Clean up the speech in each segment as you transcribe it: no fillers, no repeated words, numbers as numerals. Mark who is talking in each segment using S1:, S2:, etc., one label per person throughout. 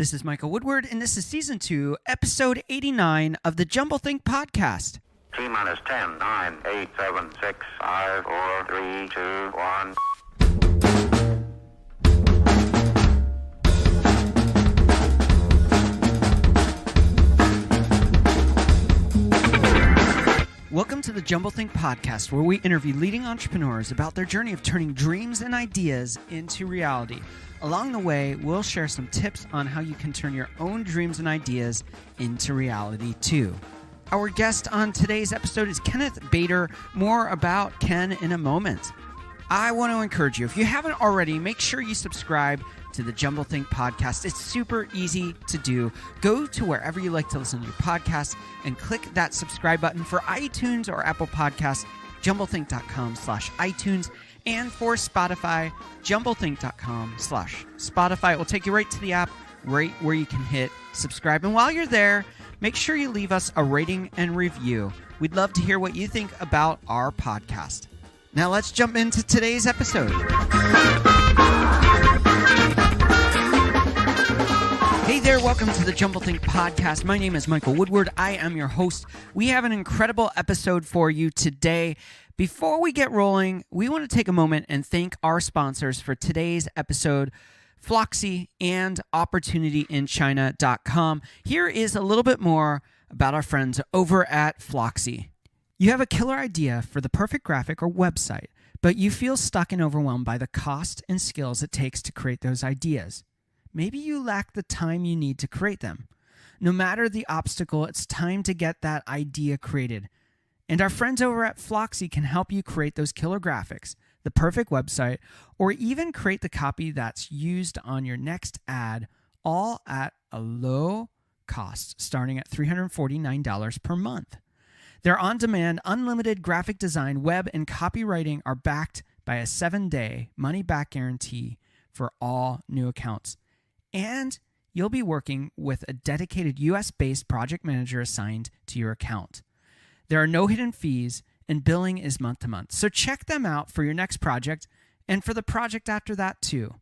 S1: This is Michael Woodward, and this is Season 2, Episode 89 of the Jumblethink Podcast.
S2: T-minus 10, 9, 8, 7, 6, 5, 4, 3, 2, 1.
S1: Welcome to the Jumblethink Podcast, where we interview leading entrepreneurs about their journey of turning dreams and ideas into reality. Along the way, we'll share some tips on how you can turn your own dreams and ideas into reality too. Our guest on today's episode is Kenneth Bator. More about Ken in a moment. I want to encourage you, if you haven't already, make sure you subscribe to the Jumblethink Podcast. It's super easy to do. Go to wherever you like to listen to your podcast and click that subscribe button for iTunes or Apple Podcasts, jumblethink.com/iTunes, and for Spotify, jumblethink.com/Spotify. It will take you right to the app, right where you can hit subscribe. And while you're there, make sure you leave us a rating and review. We'd love to hear what you think about our podcast. Now let's jump into today's episode. Hey there, welcome to the Jumblethink Podcast. My name is Michael Woodward. I am your host. We have an incredible episode for you today. Before we get rolling, we want to take a moment and thank our sponsors for today's episode, Floxy and OpportunityInChina.com. Here is a little bit more about our friends over at Floxy. You have a killer idea for the perfect graphic or website, but you feel stuck and overwhelmed by the cost and skills it takes to create those ideas. Maybe you lack the time you need to create them. No matter the obstacle, it's time to get that idea created. And our friends over at Floxy can help you create those killer graphics, the perfect website, or even create the copy that's used on your next ad, all at a low cost, starting at $349 per month. Their on-demand, unlimited graphic design, web, and copywriting are backed by a 7-day money-back guarantee for all new accounts. And you'll be working with a dedicated US-based project manager assigned to your account. There are no hidden fees, and billing is month to month. So check them out for your next project and for the project after that too.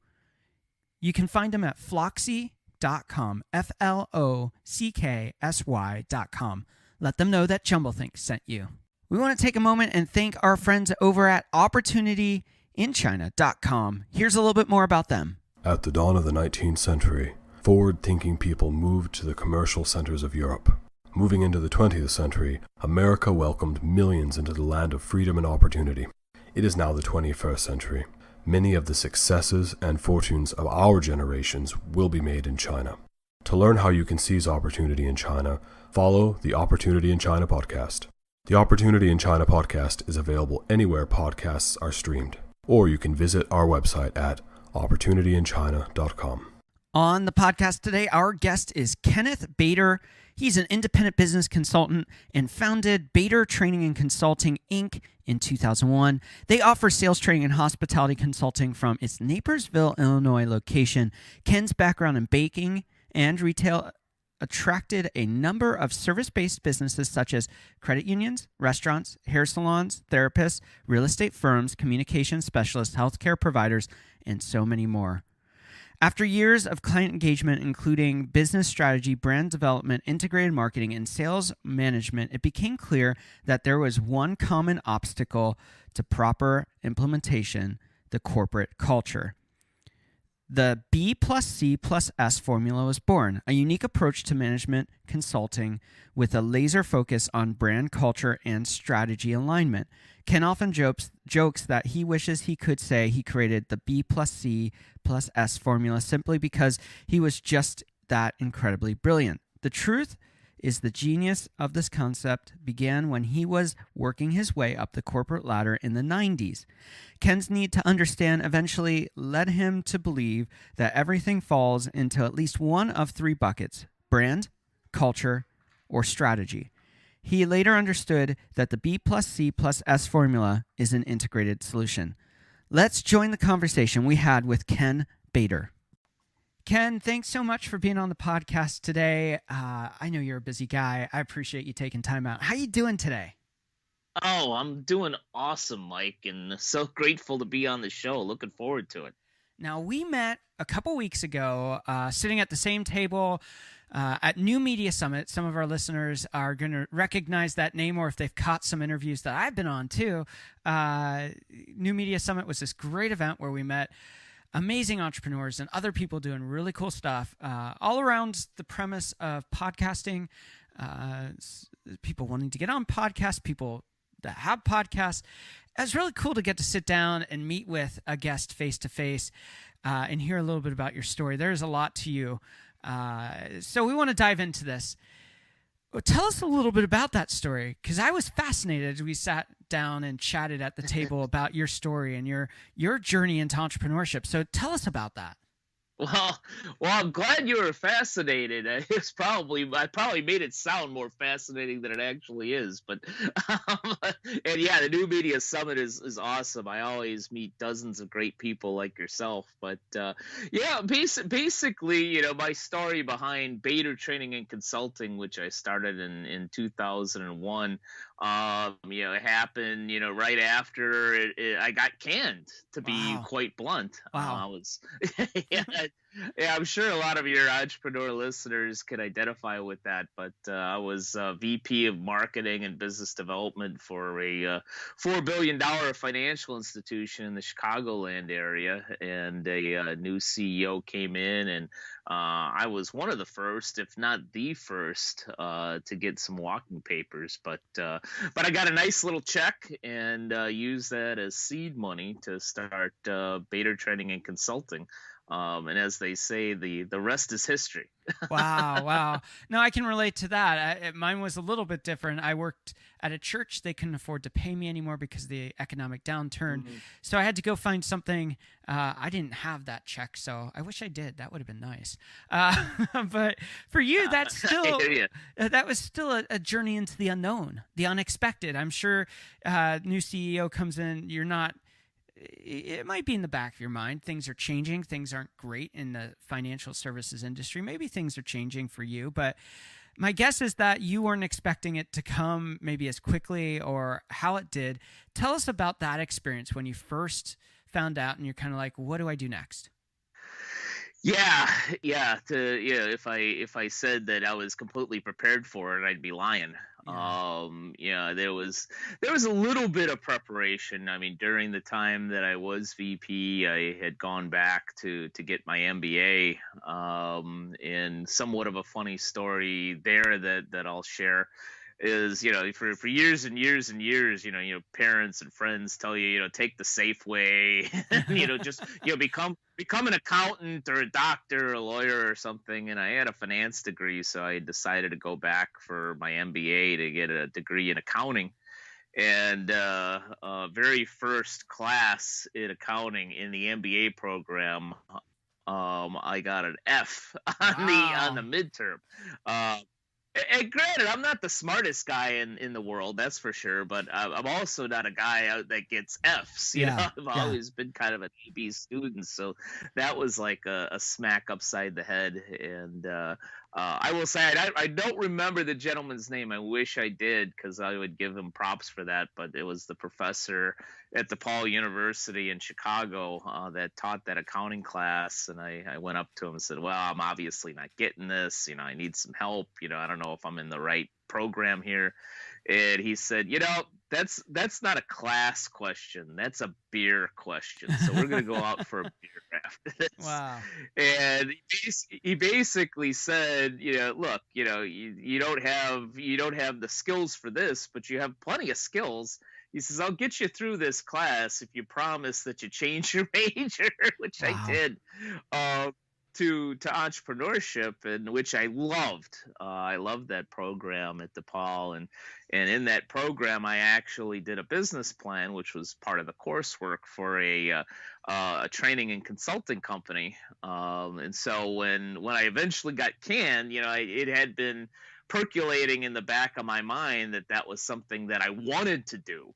S1: You can find them at floxy.com, FLOCKSY.com. Let them know that Jumblethink sent you. We want to take a moment and thank our friends over at OpportunityInChina.com. Here's a little bit more about them.
S3: At the dawn of the 19th century, forward-thinking people moved to the commercial centers of Europe. Moving into the 20th century, America welcomed millions into the land of freedom and opportunity. It is now the 21st century. Many of the successes and fortunes of our generations will be made in China. To learn how you can seize opportunity in China, follow the Opportunity in China podcast. The Opportunity in China podcast is available anywhere podcasts are streamed, or you can visit our website at OpportunityInChina.com.
S1: On the podcast today, our guest is Kenneth Bator. He's an independent business consultant and founded Bator Training and Consulting, Inc. in 2001. They offer sales training and hospitality consulting from its Naperville, Illinois location. Ken's background in baking and retail attracted a number of service-based businesses such as credit unions, restaurants, hair salons, therapists, real estate firms, communication specialists, healthcare providers, and so many more. After years of client engagement, including business strategy, brand development, integrated marketing, and sales management, it became clear that there was one common obstacle to proper implementation: the corporate culture. The B+C+S formula was born, a unique approach to management consulting with a laser focus on brand culture and strategy alignment. Ken often jokes that he wishes he could say he created the B+C+S formula simply because he was just that incredibly brilliant. The truth is the genius of this concept began when he was working his way up the corporate ladder in the 90s. Ken's need to understand eventually led him to believe that everything falls into at least one of three buckets: brand, culture, or strategy. He later understood that the B+C+S formula is an integrated solution. Let's join the conversation we had with Ken Bator. Ken, thanks so much for being on the podcast today. I know you're a busy guy. I appreciate you taking time out. How you doing today?
S4: Oh, I'm doing awesome, Mike, and so grateful to be on the show. Looking forward to it.
S1: Now, we met a couple weeks ago, sitting at the same table at New Media Summit. Some of our listeners are going to recognize that name, or if they've caught some interviews that I've been on too. New Media Summit was this great event where we met amazing entrepreneurs and other people doing really cool stuff all around the premise of podcasting, people wanting to get on podcasts, people that have podcasts. It's really cool to get to sit down and meet with a guest face to face and hear a little bit about your story. There's a lot to you. So we want to dive into this. Tell us a little bit about that story, because I was fascinated as we sat down and chatted at the table about your story and your journey into entrepreneurship. So tell us about that.
S4: Well, I'm glad you were fascinated. I probably made it sound more fascinating than it actually is. But and yeah, the New Media Summit is awesome. I always meet dozens of great people like yourself. But yeah, basically, my story behind Bator Training and Consulting, which I started in 2001. It happened, right after I got canned, to be quite blunt.
S1: Wow.
S4: Yeah, I'm sure a lot of your entrepreneur listeners can identify with that, but I was VP of Marketing and Business Development for a $4 billion financial institution in the Chicagoland area, and a new CEO came in, and I was one of the first, if not the first, to get some walking papers. But I got a nice little check and used that as seed money to start Bator Training and Consulting. And as they say, the rest is history.
S1: Wow. No, I can relate to that. Mine was a little bit different. I worked at a church. They couldn't afford to pay me anymore because of the economic downturn. Mm-hmm. So I had to go find something. I didn't have that check, so I wish I did. That would have been nice. But for you, that's still that was still a journey into the unknown, the unexpected. I'm sure new CEO comes in. It might be in the back of your mind. Things are changing. Things aren't great in the financial services industry. Maybe things are changing for you, but my guess is that you weren't expecting it to come maybe as quickly or how it did. Tell us about that experience when you first found out and you're kind of like, what do I do next?
S4: Yeah. If I said that I was completely prepared for it, I'd be lying. There was a little bit of preparation. I mean, during the time that I was VP, I had gone back to get my MBA, and somewhat of a funny story there that I'll share is, for years and years and years, parents and friends tell you, take the safe way, and, just, become an accountant or a doctor or a lawyer or something. And I had a finance degree, so I decided to go back for my MBA to get a degree in accounting. And very first class in accounting in the MBA program, I got an F on the midterm. And granted, I'm not the smartest guy in the world, that's for sure, but I'm also not a guy out that gets Fs. I've always been kind of an A-B student, so that was like a smack upside the head. And I will say, I don't remember the gentleman's name. I wish I did, because I would give him props for that, but it was the professor at DePaul University in Chicago that taught that accounting class, and I went up to him and said, well, I'm obviously not getting this. I need some help. I don't know if I'm in the right program here. And he said, that's not a class question. That's a beer question. So we're going to go out for a beer after this.
S1: Wow.
S4: And he basically said, look, you don't have the skills for this, but you have plenty of skills. He says, I'll get you through this class if you promise that you change your major, which I did, to entrepreneurship, and which I loved. I loved that program at DePaul, and in that program, I actually did a business plan, which was part of the coursework for a training and consulting company. And so when I eventually got canned, it had been percolating in the back of my mind that was something that I wanted to do.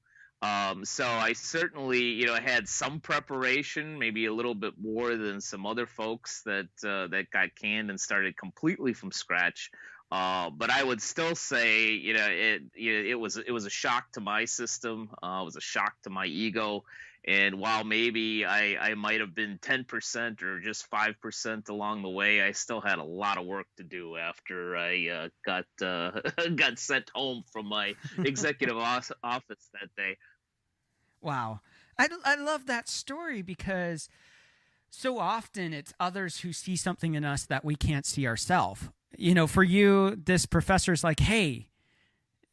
S4: So I certainly, had some preparation, maybe a little bit more than some other folks that got canned and started completely from scratch. But I would still say, it was a shock to my system. It was a shock to my ego. And while maybe I might have been 10% or just 5% along the way, I still had a lot of work to do after I got got sent home from my executive office that day.
S1: Wow. I love that story because so often it's others who see something in us that we can't see ourselves. For you, this professor's like, hey,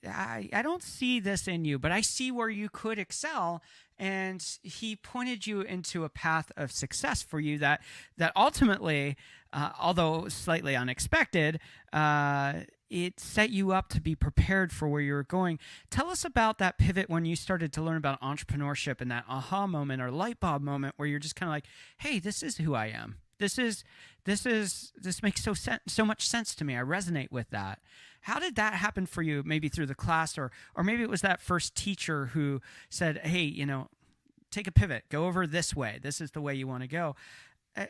S1: I don't see this in you, but I see where you could excel. And he pointed you into a path of success for you that ultimately, although slightly unexpected, it set you up to be prepared for where you were going. Tell us about that pivot when you started to learn about entrepreneurship and that aha moment or light bulb moment where you're just kind of like, hey, this is who I am. This makes so much sense to me. I resonate with that. How did that happen for you? Maybe through the class, or maybe it was that first teacher who said, "Hey, take a pivot, go over this way. This is the way you want to go."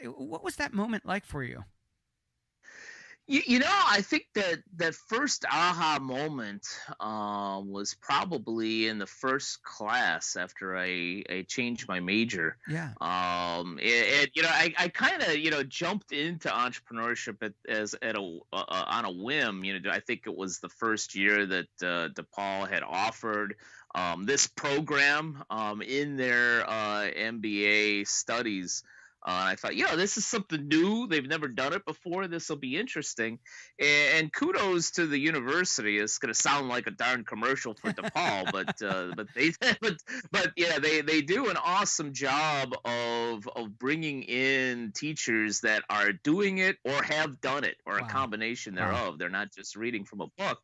S1: What was that moment like for you?
S4: I think that first aha moment was probably in the first class after I changed my major.
S1: Yeah.
S4: I kind of jumped into entrepreneurship on a whim. I think it was the first year that DePaul had offered this program in their MBA studies. I thought, this is something new. They've never done it before. This will be interesting. And kudos to the university. It's going to sound like a darn commercial for DePaul, they do an awesome job of bringing in teachers that are doing it or have done it or a combination thereof. They're not just reading from a book.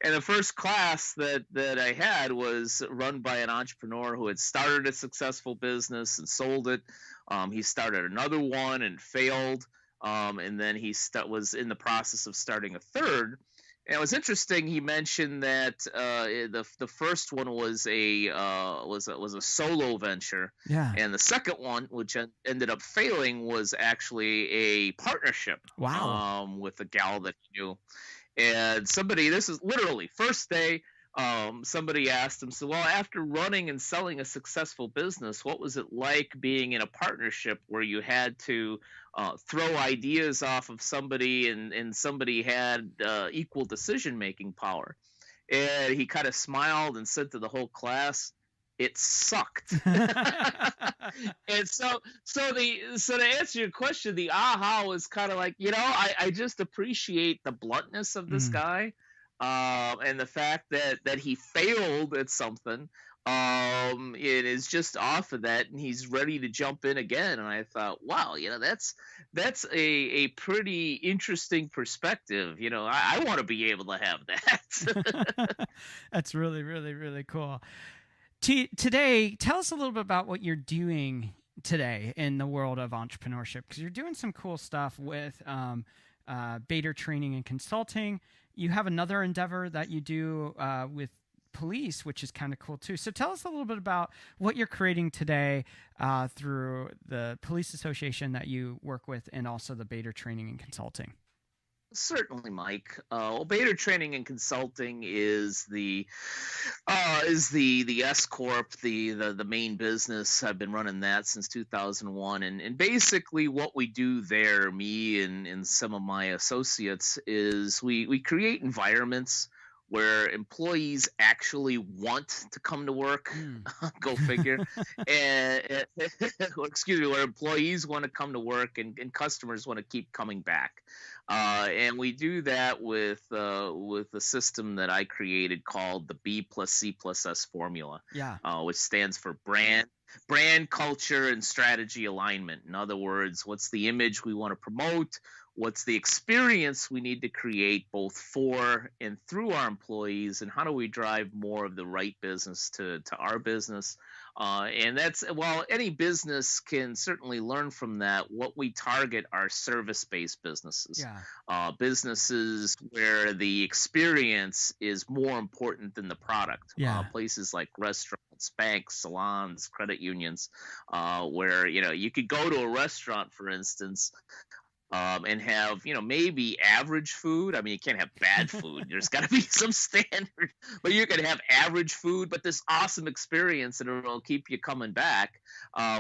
S4: And the first class that I had was run by an entrepreneur who had started a successful business and sold it. He started another one and failed, and then he was in the process of starting a third. And it was interesting. He mentioned that the first one was a solo venture,
S1: Yeah.
S4: and the second one, which ended up failing, was actually a partnership.
S1: Wow.
S4: With a gal that he knew. And this is literally first day. Somebody asked him, so, well, after running and selling a successful business, what was it like being in a partnership where you had to throw ideas off of somebody and somebody had equal decision-making power? And he kind of smiled and said to the whole class, it sucked. And so to answer your question, the aha was kind of like, I just appreciate the bluntness of this guy. And the fact that he failed at something, it is just off of that, and he's ready to jump in again. And I thought, wow, that's a pretty interesting perspective. I want to be able to have that.
S1: That's really, really, really cool. Today, tell us a little bit about what you're doing today in the world of entrepreneurship, because you're doing some cool stuff with Bator Training and Consulting. You have another endeavor that you do with police, which is kind of cool too. So tell us a little bit about what you're creating today through the police association that you work with, and also the Bator Training and Consulting.
S4: Certainly, Mike. Bator Training and Consulting is the S corp, the main business. I've been running that since 2001, and basically what we do there, me and some of my associates, is we create environments where employees actually want to come to work. Go figure. And excuse me, where employees want to come to work and customers want to keep coming back. And we do that with a system that I created called the B+C+S formula, which stands for brand, culture, and strategy alignment. In other words, what's the image we want to promote? What's the experience we need to create both for and through our employees, and how do we drive more of the right business to our business? And that's, while any business can certainly learn from that, what we target are service-based businesses. Businesses where the experience is more important than the product. Places like restaurants, banks, salons, credit unions, where you could go to a restaurant, for instance, and have, maybe average food. I mean, you can't have bad food. There's got to be some standard, but you can have average food, but this awesome experience and it'll keep you coming back.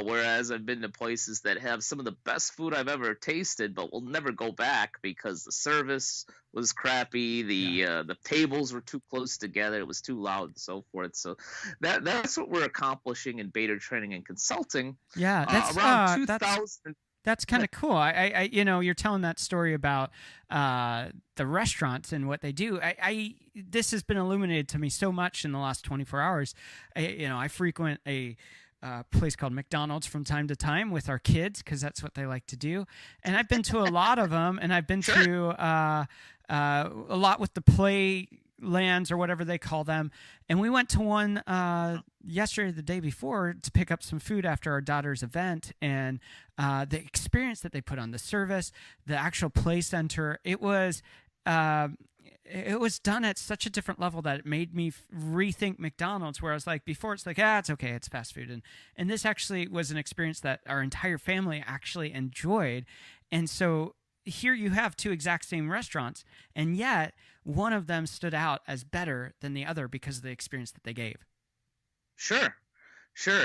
S4: Whereas I've been to places that have some of the best food I've ever tasted, but will never go back because the service was crappy, the tables were too close together, it was too loud, and so forth. So that's what we're accomplishing in Bator Training and Consulting.
S1: Yeah,
S4: Around 2000.
S1: That's kind of cool. You're telling that story about the restaurants and what they do. This has been illuminated to me so much in the last 24 hours. I frequent a place called McDonald's from time to time with our kids because that's what they like to do. And I've been to a lot of them, and I've been to a lot with the play lands or whatever they call them. And we went to one yesterday or the day before to pick up some food after our daughter's event. And the experience that they put on, the service, the actual play center, it was done at such a different level that it made me rethink McDonald's, where I was like, before it's like, it's okay, it's fast food. And this actually was an experience that our entire family actually enjoyed. And so here you have two exact same restaurants, and yet one of them stood out as better than the other because of the experience that they gave.
S4: Sure.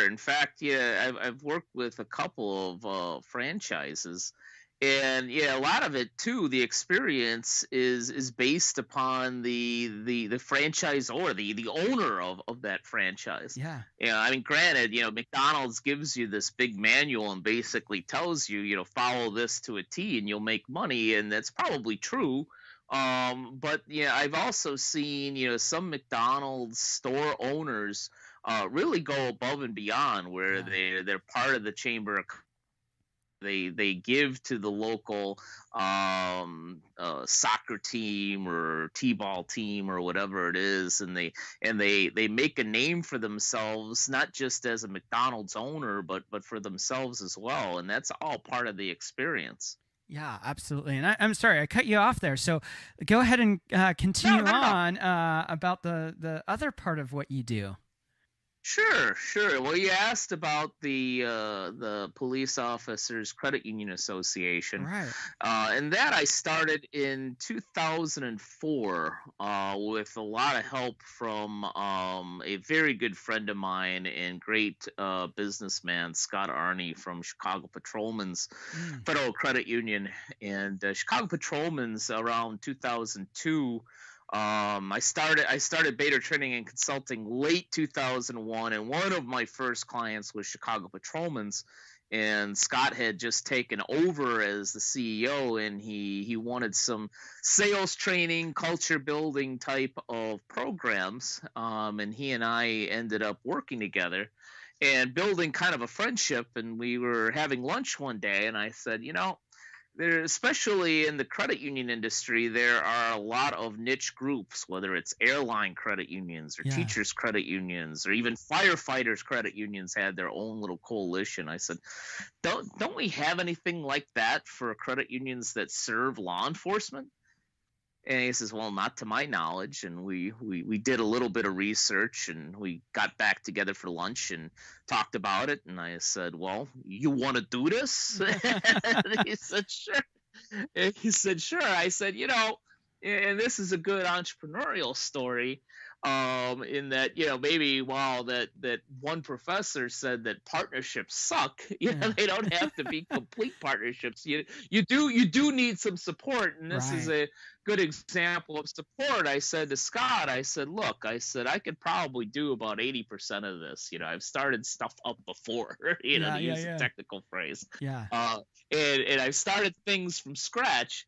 S4: In fact, I've worked with a couple of franchises, and a lot of it too. The experience is based upon the franchisor, the owner of that franchise.
S1: Yeah.
S4: I mean, granted, McDonald's gives you this big manual and basically tells you, follow this to a T and you'll make money, and that's probably true. But I've also seen some McDonald's store owners really go above and beyond, where they're part of the chamber of they give to the local soccer team or t-ball team or whatever it is, and they make a name for themselves, not just as a McDonald's owner, but for themselves as well, and that's all part of the experience.
S1: Yeah, absolutely. And I'm sorry, I cut you off there. So go ahead and continue on about the other part of what you do.
S4: Sure. Well, you asked about the Police Officers Credit Union Association,
S1: right?
S4: And that I started in 2004 with a lot of help from a very good friend of mine and great businessman, Scott Arney from Chicago Patrolmen's Federal Credit Union, and Chicago Patrolmen's around 2002. I started Bator Training and Consulting late 2001, and one of my first clients was Chicago Patrolmen's, and Scott had just taken over as the CEO, and he wanted some sales training, culture building type of programs, and he and I ended up working together and building kind of a friendship, and we were having lunch one day, and I said, there, especially in the credit union industry, there are a lot of niche groups, whether it's airline credit unions or teachers credit unions or even firefighters credit unions had their own little coalition. I said, don't we have anything like that for credit unions that serve law enforcement? And he says, well, not to my knowledge. And we did a little bit of research, and we got back together for lunch and talked about it. And I said, well, you want to do this? And he said, sure. I said, and this is a good entrepreneurial story, in that, maybe while that one professor said that partnerships suck, they don't have to be complete partnerships. You do need some support, and this is a good example of support. I said to Scott, look, I could probably do about 80% of this. I've started stuff up before, to use a technical phrase. And I've started things from scratch.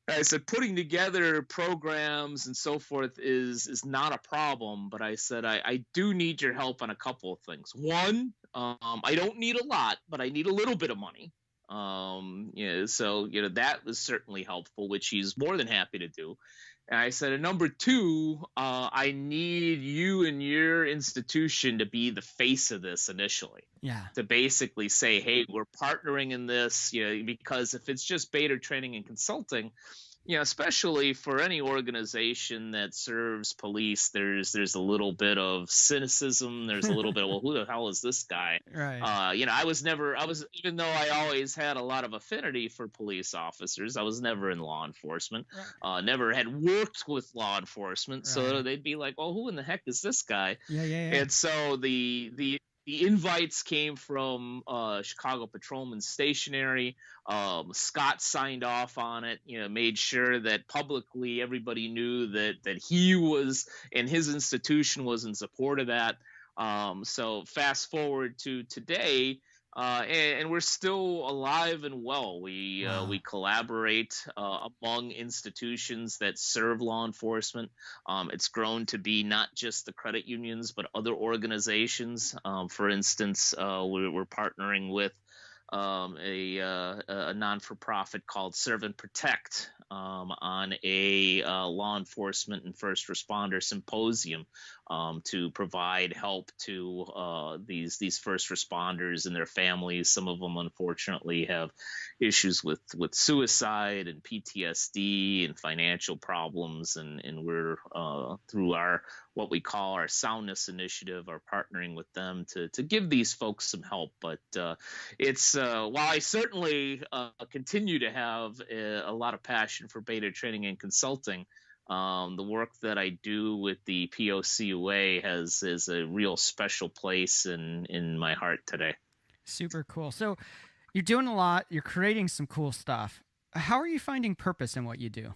S4: I said, putting together programs and so forth is not a problem, but I said, I do need your help on a couple of things. One, I don't need a lot, but I need a little bit of money. So that was certainly helpful, which he's more than happy to do. And I said, and number two, I need you and your institution to be the face of this initially. To basically say, hey, we're partnering in this, because if it's just Bator Training and Consulting, especially for any organization that serves police, there's a little bit of cynicism. There's a little bit of, well, who the hell is this guy?
S1: Right.
S4: Even though I always had a lot of affinity for police officers, I was never in law enforcement.
S1: Right.
S4: Never had worked with law enforcement, so
S1: Right.
S4: they'd be like, well, who in the heck is this guy?
S1: Yeah.
S4: And so the invites came from Chicago Patrolman Stationery. Scott signed off on it. Made sure that publicly everybody knew that he was and his institution was in support of that. So fast forward to today, and we're still alive and well. We collaborate among institutions that serve law enforcement. It's grown to be not just the credit unions, but other organizations. For instance, we're partnering with a non-for-profit called Serve and Protect on a law enforcement and first responder symposium to provide help to these first responders and their families. Some of them, unfortunately, have issues with suicide and PTSD and financial problems, and we're through our what we call our Soundness Initiative are partnering with them to give these folks some help. But it's while I certainly continue to have a lot of passion for beta training and consulting, the work that I do with the POCUA is a real special place in my heart today.
S1: Super cool. So you're doing a lot. You're creating some cool stuff. How are you finding purpose in what you do?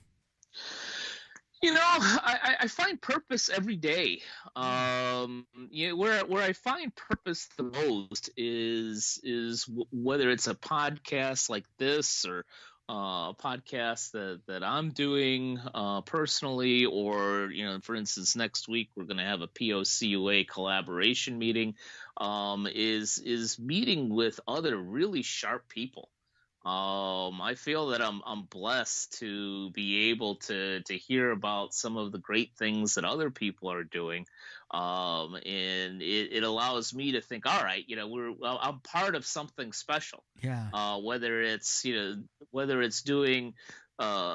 S4: I find purpose every day. Where I find purpose the most is whether it's a podcast like this or a podcast that I'm doing personally, or for instance, next week we're going to have a POCUA collaboration meeting. Is meeting with other really sharp people. I feel that I'm blessed to be able to hear about some of the great things that other people are doing, and it allows me to think, all right, I'm part of something special.
S1: Yeah.
S4: Whether it's doing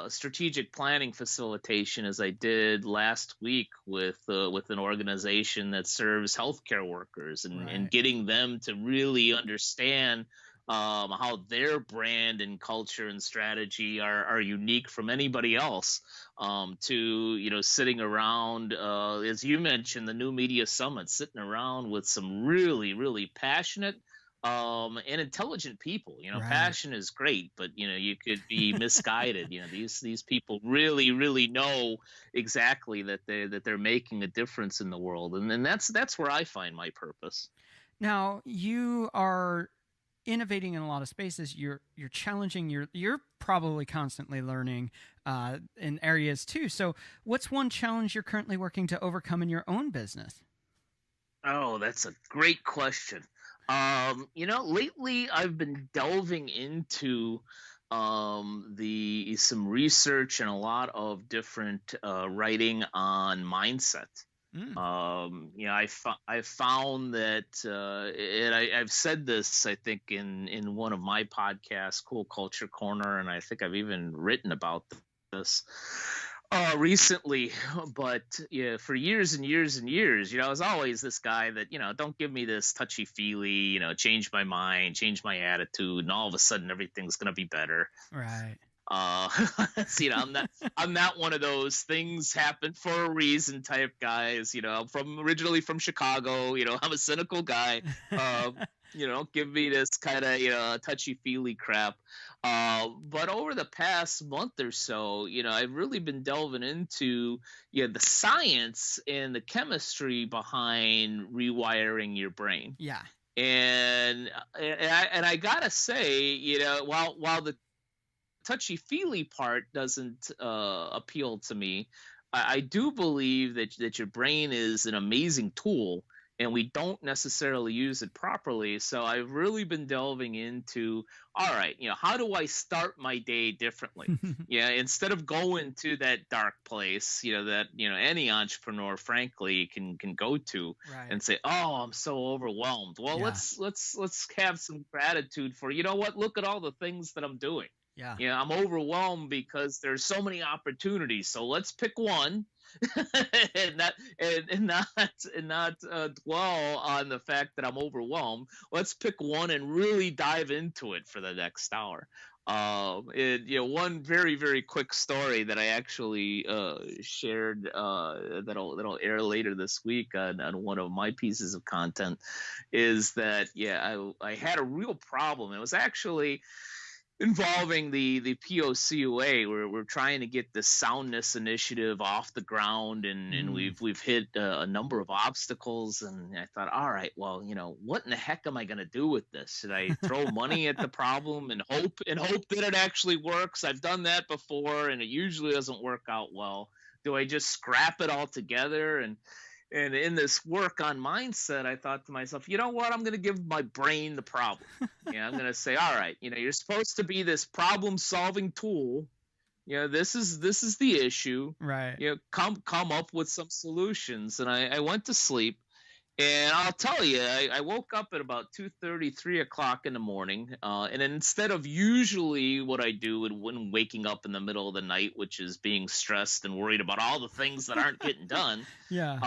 S4: strategic planning facilitation, as I did last week with an organization that serves healthcare workers, and getting them to really understand how their brand and culture and strategy are unique from anybody else, to sitting around, as you mentioned, the New Media Summit, sitting around with some really, really passionate and intelligent people. Passion is great, but you could be misguided. These people really, really know exactly that they're making a difference in the world, and that's where I find my purpose.
S1: Now you are innovating in a lot of spaces. You're challenging. You're probably constantly learning in areas too. So, what's one challenge you're currently working to overcome in your own business?
S4: Oh, that's a great question. Lately I've been delving into some research and a lot of different writing on mindset. I found that, and I've said this, I think, in one of my podcasts, Cool Culture Corner, and I think I've even written about this recently. But yeah, for years and years and years, I was always this guy that, don't give me this touchy feely, change my mind, change my attitude, and all of a sudden everything's gonna be better.
S1: Right.
S4: I'm not one of those things happen for a reason type guys. I'm originally from Chicago. I'm a cynical guy. Don't give me this kind of touchy feely crap. But over the past month or so, I've really been delving into the science and the chemistry behind rewiring your brain.
S1: Yeah.
S4: And I gotta say, while the touchy-feely part doesn't appeal to me, I do believe that your brain is an amazing tool, and we don't necessarily use it properly. So I've really been delving into, all right, how do I start my day differently? Instead of going to that dark place, that any entrepreneur, frankly, can go to, and say, oh, I'm so overwhelmed. Well, let's have some gratitude for, what? Look at all the things that I'm doing.
S1: Yeah.
S4: You know, I'm overwhelmed because there's so many opportunities. So let's pick one, and not dwell on the fact that I'm overwhelmed. Let's pick one and really dive into it for the next hour. One very very quick story that I actually shared that'll air later this week on one of my pieces of content is that I had a real problem. It was actually involving the POCUA. We're trying to get the soundness initiative off the ground, and we've hit a number of obstacles. And I thought, all right, well, what in the heck am I going to do with this? Should I throw money at the problem and hope that it actually works? I've done that before, and it usually doesn't work out well. Do I just scrap it all together? And in this work on mindset, I thought to myself, you know what? I'm going to give my brain the problem. I'm going to say, all right, you're supposed to be this problem-solving tool. This is the issue.
S1: Right.
S4: Come up with some solutions. And I went to sleep. And I'll tell you, I woke up at about 2:30, 3 o'clock in the morning. And instead of usually what I do when waking up in the middle of the night, which is being stressed and worried about all the things that aren't getting done,
S1: Yeah.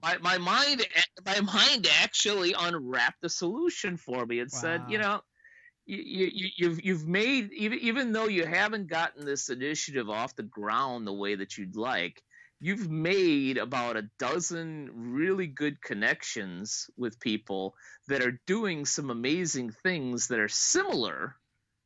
S4: my mind actually unwrapped a solution for me and said,
S1: Wow.
S4: you've made, even though you haven't gotten this initiative off the ground the way that you'd like, you've made about a dozen really good connections with people that are doing some amazing things that are similar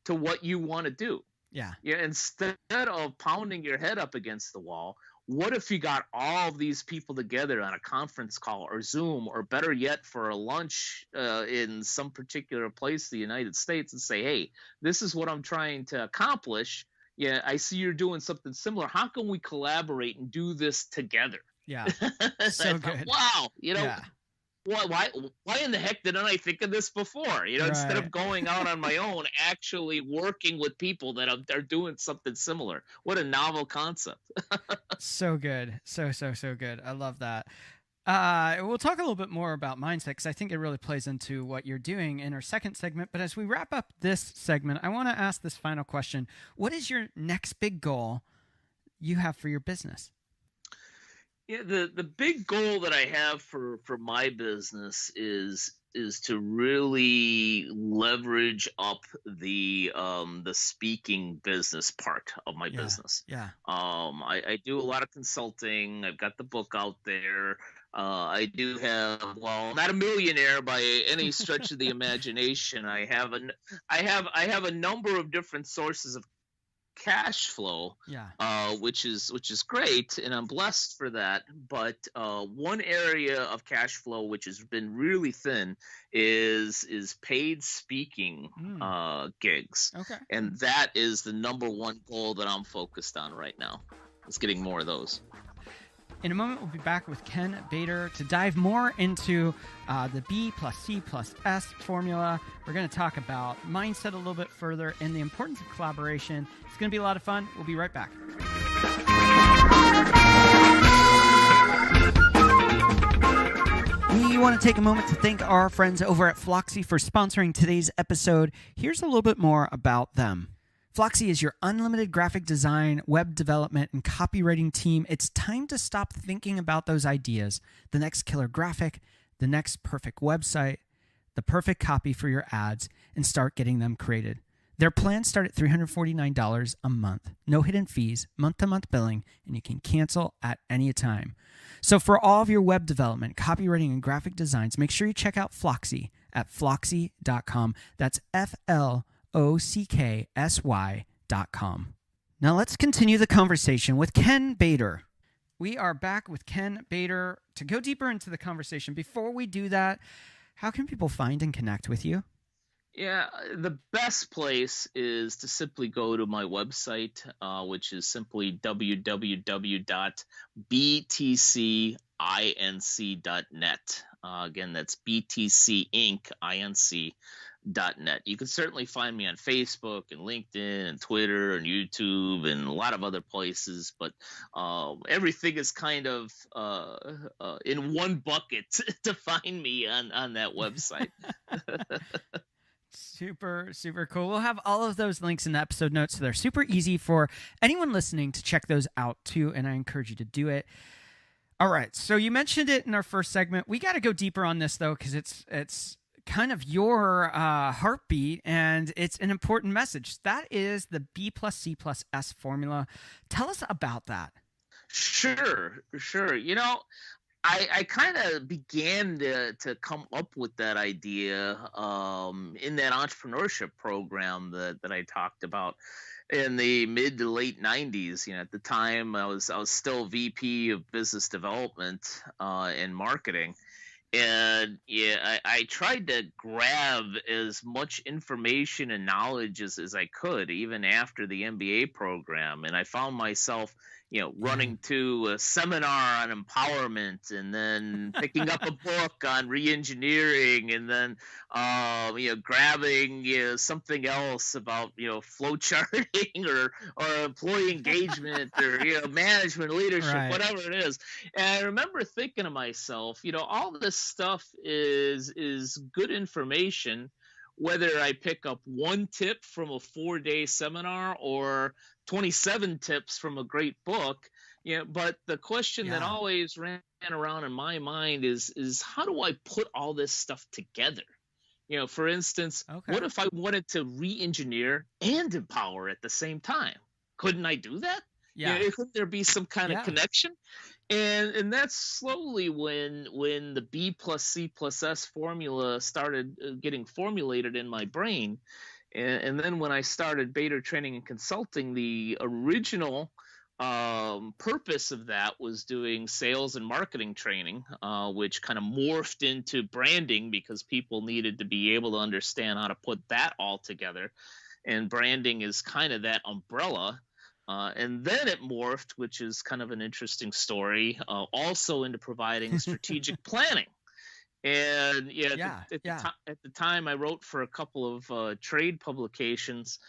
S4: to what you want to do.
S1: Yeah.
S4: Instead of pounding your head up against the wall, what if you got all of these people together on a conference call or Zoom, or better yet, for a lunch in some particular place in the United States, and say, hey, this is what I'm trying to accomplish. I see you're doing something similar. How can we collaborate and do this together?
S1: Yeah. So good.
S4: Wow.
S1: Yeah.
S4: Why in the heck didn't I think of this before? Instead
S1: Right.
S4: of going out on my own, actually working with people that are doing something similar. What a novel concept.
S1: So good. So good. I love that. We'll talk a little bit more about mindset because I think it really plays into what you're doing in our second segment. But as we wrap up this segment, I want to ask this final question. What is your next big goal you have for your business?
S4: The big goal that I have for my business is to really leverage up the speaking business part of my business.
S1: Yeah.
S4: I do a lot of consulting. I've got the book out there. I do have, well, not a millionaire by any stretch of the imagination. I have a number of different sources of cash flow, which is great, and I'm blessed for that. But one area of cash flow which has been really thin is paid speaking gigs.
S1: Okay.
S4: And that is the number one goal that I'm focused on right now. Is getting more of those.
S1: In a moment, we'll be back with Ken Bator to dive more into the B+C+S formula. We're going to talk about mindset a little bit further and the importance of collaboration. It's going to be a lot of fun. We'll be right back. We want to take a moment to thank our friends over at Floxy for sponsoring today's episode. Here's a little bit more about them. Floxy is your unlimited graphic design, web development, and copywriting team. It's time to stop thinking about those ideas, the next killer graphic, the next perfect website, the perfect copy for your ads, and start getting them created. Their plans start at $349 a month, no hidden fees, month-to-month billing, and you can cancel at any time. So for all of your web development, copywriting, and graphic designs, make sure you check out Floxy at floxy.com. That's FLOCKSY.com. Now let's continue the conversation with Ken Bator. We are back with Ken Bator to go deeper into the conversation. Before we do that, how can people find and connect with you?
S4: Yeah, the best place is to simply go to my website, which is simply www.btcinc.net. Again, that's btcinc.net. You can certainly find me on Facebook and LinkedIn and Twitter and YouTube and a lot of other places, but everything is kind of in one bucket to find me on that website.
S1: Super, super cool. We'll have all of those links in the episode notes, so they're super easy for anyone listening to check those out too, and I encourage you to do it. All right, so you mentioned it in our first segment. We got to go deeper on this though, because it's kind of your heartbeat, and it's an important message. That is the B plus C plus S formula. Tell us about that.
S4: Sure. I kind of began to come up with that idea in that entrepreneurship program that I talked about in the mid to late 90s. At the time I was still VP of business development and marketing. And I tried to grab as much information and knowledge as I could, even after the MBA program. And I found myself, running to a seminar on empowerment, and then picking up a book on re-engineering, and then, grabbing, something else about, flow charting or employee engagement or, management, leadership,
S1: Right.
S4: whatever it is. And I remember thinking to myself, all this stuff is good information, whether I pick up one tip from a 4-day seminar or 27 tips from a great book. But the question that always ran around in my mind is how do I put all this stuff together? For instance, what if I wanted to re-engineer and empower at the same time? Couldn't I do that?
S1: Yeah.
S4: Couldn't there be some kind of connection? And that's slowly when the B plus C plus S formula started getting formulated in my brain. And then when I started Bator Training and Consulting, the original purpose of that was doing sales and marketing training, which kind of morphed into branding because people needed to be able to understand how to put that all together. And branding is kind of that umbrella. And then it morphed, which is kind of an interesting story, also into providing strategic planning. And at the time, I wrote for a couple of trade publications.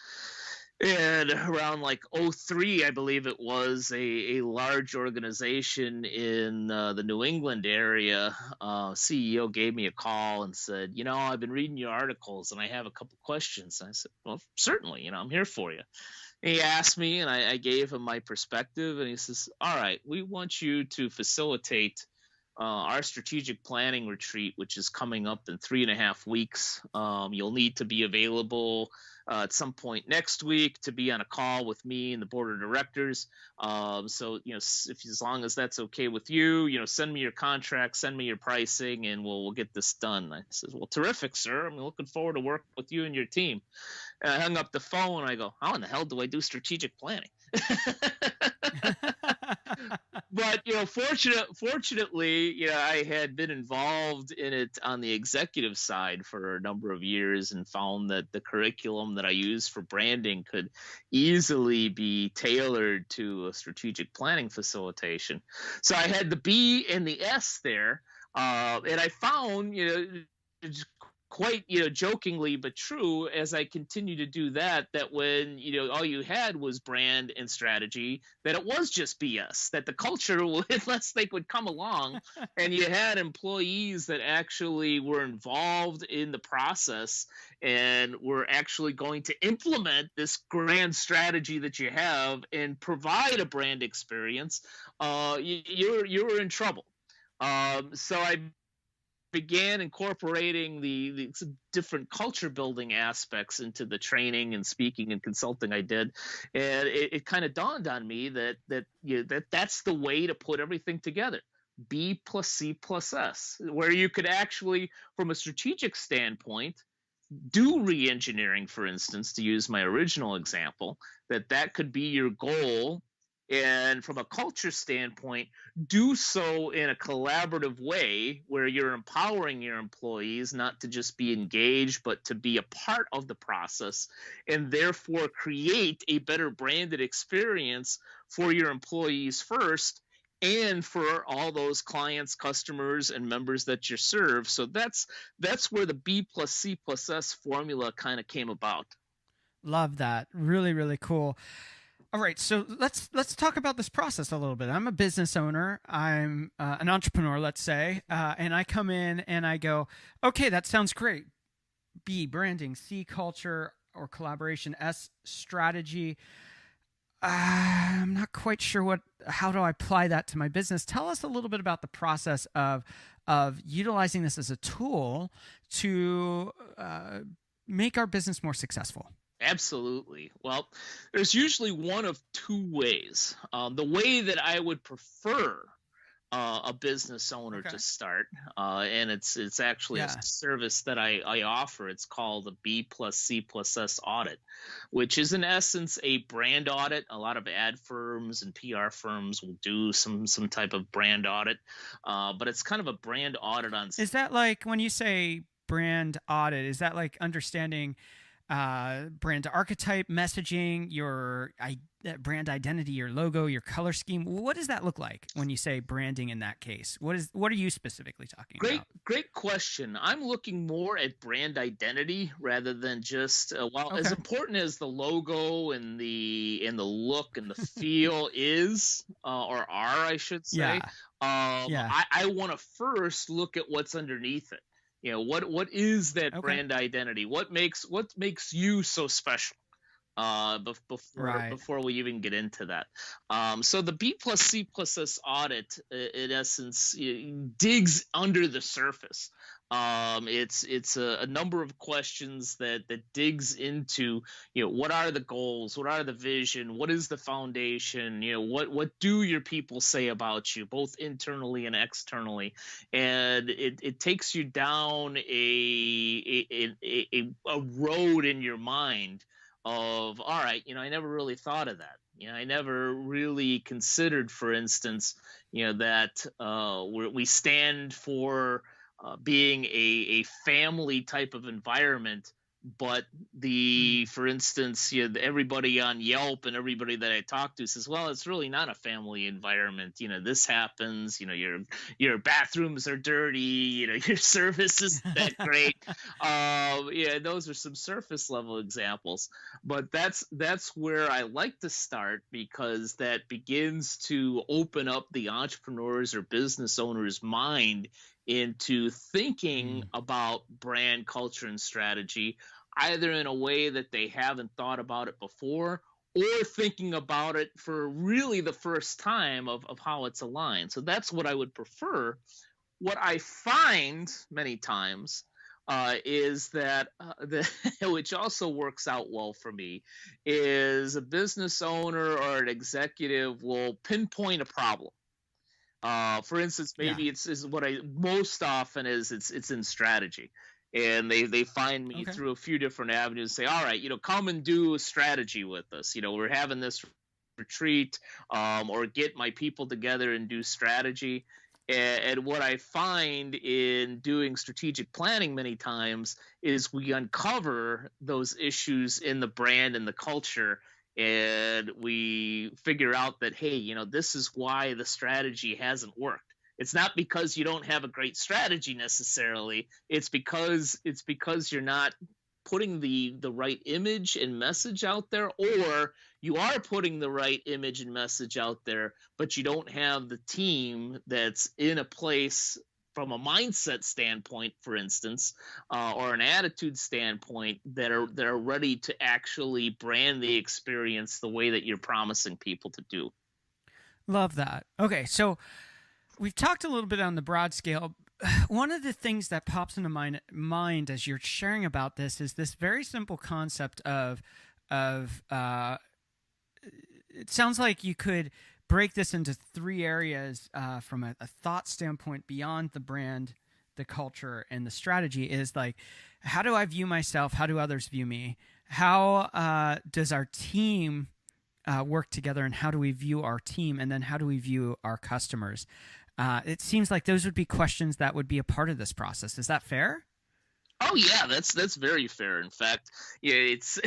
S4: And around like 2003, I believe it was, a large organization in the New England area, CEO gave me a call and said, I've been reading your articles and I have a couple questions. And I said, well, certainly, I'm here for you. And he asked me, and I gave him my perspective, and he says, all right, we want you to facilitate our strategic planning retreat, which is coming up in 3.5 weeks. You'll need to be available at some point next week to be on a call with me and the board of directors. So, as long as that's okay with you, send me your contract, send me your pricing, and we'll get this done. I said, well, terrific, sir. I'm looking forward to working with you and your team. And I hung up the phone and I go, how in the hell do I do strategic planning? But fortunately, I had been involved in it on the executive side for a number of years and found that the curriculum that I used for branding could easily be tailored to a strategic planning facilitation. So I had the B and the S there, and I found, quite jokingly but true, as I continue to do that when all you had was brand and strategy, that it was just BS, that the culture unless they would come along and you had employees that actually were involved in the process and were actually going to implement this grand strategy that you have and provide a brand experience, you were in trouble. So I began incorporating the different culture building aspects into the training and speaking and consulting I did, and it kind of dawned on me that's the way to put everything together. B plus C plus S, where you could actually, from a strategic standpoint, do re-engineering, for instance, to use my original example, that could be your goal. And from a culture standpoint, do so in a collaborative way where you're empowering your employees not to just be engaged, but to be a part of the process, and therefore create a better branded experience for your employees first, and for all those clients, customers, and members that you serve. So that's where the B plus C plus S formula kind of came about.
S1: Love that. Really, really cool. All right, so let's talk about this process a little bit. I'm a business owner. I'm an entrepreneur, let's say, and I come in and I go, okay, that sounds great, B, branding, C, culture or collaboration, S, strategy. I'm not quite sure how do I apply that to my business. Tell us a little bit about the process of utilizing this as a tool to make our business more successful.
S4: Absolutely. Well, there's usually one of two ways. The way that I would prefer a business owner
S1: Okay.
S4: to start, and it's actually a service that I offer. It's called a B+C+S audit, which is in essence a brand audit. A lot of ad firms and PR firms will do some type of brand audit, but it's kind of a brand audit on.
S1: Is that like when you say brand audit? Is that like understanding brand archetype, messaging, your brand identity, your logo, your color scheme? What does that look like when you say branding in that case? What are you specifically talking about?
S4: Great question. I'm looking more at brand identity rather than just as important as the logo and the look and the feel is or are, I should say. I want to first look at what's underneath it. What is that brand identity? What makes you so special? Before we even get into that, so the B+C+S audit, in essence, digs under the surface. It's a number of questions that digs into, what are the goals, what are the vision, what is the foundation, what do your people say about you, both internally and externally, and it takes you down a road in your mind of, all right, I never really thought of that. I never really considered, for instance, that we stand for being a family type of environment, but for instance, everybody on Yelp and everybody that I talk to says, well, it's really not a family environment. This happens. Your bathrooms are dirty. Your service isn't that great. Those are some surface level examples, but that's where I like to start, because that begins to open up the entrepreneur's or business owner's mind into thinking about brand, culture, and strategy, either in a way that they haven't thought about it before, or thinking about it for really the first time of how it's aligned. So that's what I would prefer. What I find many times is that, which also works out well for me, is a business owner or an executive will pinpoint a problem. For instance, maybe it's what I most often is it's in strategy, and they find me through a few different avenues. Say, all right, come and do a strategy with us. We're having this retreat, or get my people together and do strategy. And what I find in doing strategic planning many times is we uncover those issues in the brand and the culture, and we figure out that, hey, this is why the strategy hasn't worked. It's not because you don't have a great strategy necessarily. It's because you're not putting the right image and message out there, or you are putting the right image and message out there, but you don't have the team that's in a place from a mindset standpoint, for instance, or an attitude standpoint, that are ready to actually brand the experience the way that you're promising people to do.
S1: Love that. Okay, so we've talked a little bit on the broad scale. One of the things that pops into my mind as you're sharing about this is this very simple concept of it sounds like you could break this into three areas from a thought standpoint beyond the brand, the culture, and the strategy. Is like, how do I view myself? How do others view me? How does our team work together, and how do we view our team? And then how do we view our customers? It seems like those would be questions that would be a part of this process. Is that fair?
S4: Oh yeah, that's very fair. In fact, it's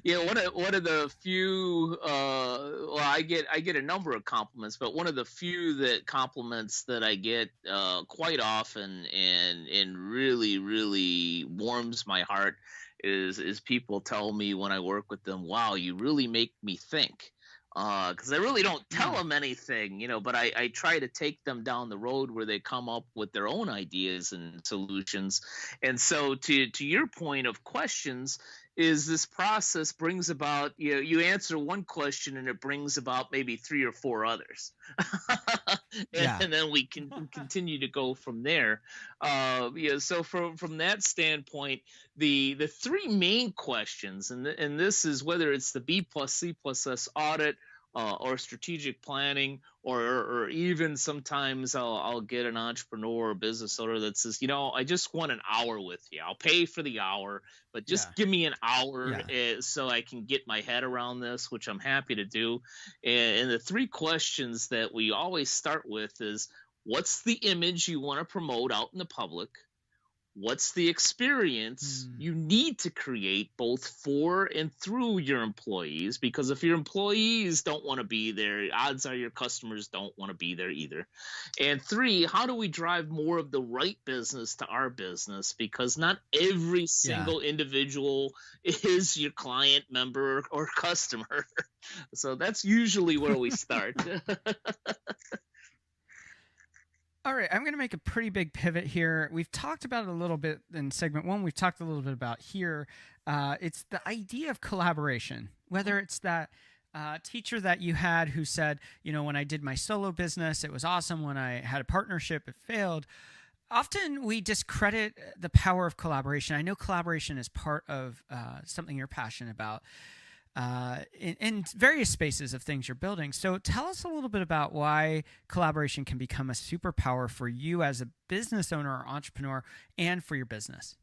S4: one of the few. I get a number of compliments, but one of the few compliments that I get quite often and really warms my heart is people tell me when I work with them, "Wow, you really make me think." because I really don't tell
S1: Yeah.
S4: them anything, but I try to take them down the road where they come up with their own ideas and solutions. And so to your point of questions, is this process brings about, you answer one question and it brings about maybe three or four others. and,
S1: Yeah.
S4: and then we can continue to go from there. So from that standpoint, the three main questions, and this is whether it's the B plus C plus S audit, or strategic planning, or even sometimes I'll get an entrepreneur or business owner that says, I just want an hour with you. I'll pay for the hour, but
S1: Yeah.
S4: just give me an hour,
S1: Yeah.
S4: so I can get my head around this, which I'm happy to do. And the three questions that we always start with is, what's the image you want to promote out in the public? What's the experience
S1: Mm.
S4: you need to create both for and through your employees? Because if your employees don't want to be there, odds are your customers don't want to be there either. And three, how do we drive more of the right business to our business? Because not every
S1: Yeah.
S4: single individual is your client, member, or customer. So that's usually where we start.
S1: All right, I'm going to make a pretty big pivot here. We've talked about it a little bit in segment one. We've talked a little bit about here. It's the idea of collaboration, whether it's that teacher that you had who said, when I did my solo business, it was awesome. When I had a partnership, it failed. Often we discredit the power of collaboration. I know collaboration is part of something you're passionate about. In various spaces of things you're building. So tell us a little bit about why collaboration can become a superpower for you as a business owner or entrepreneur and for your business.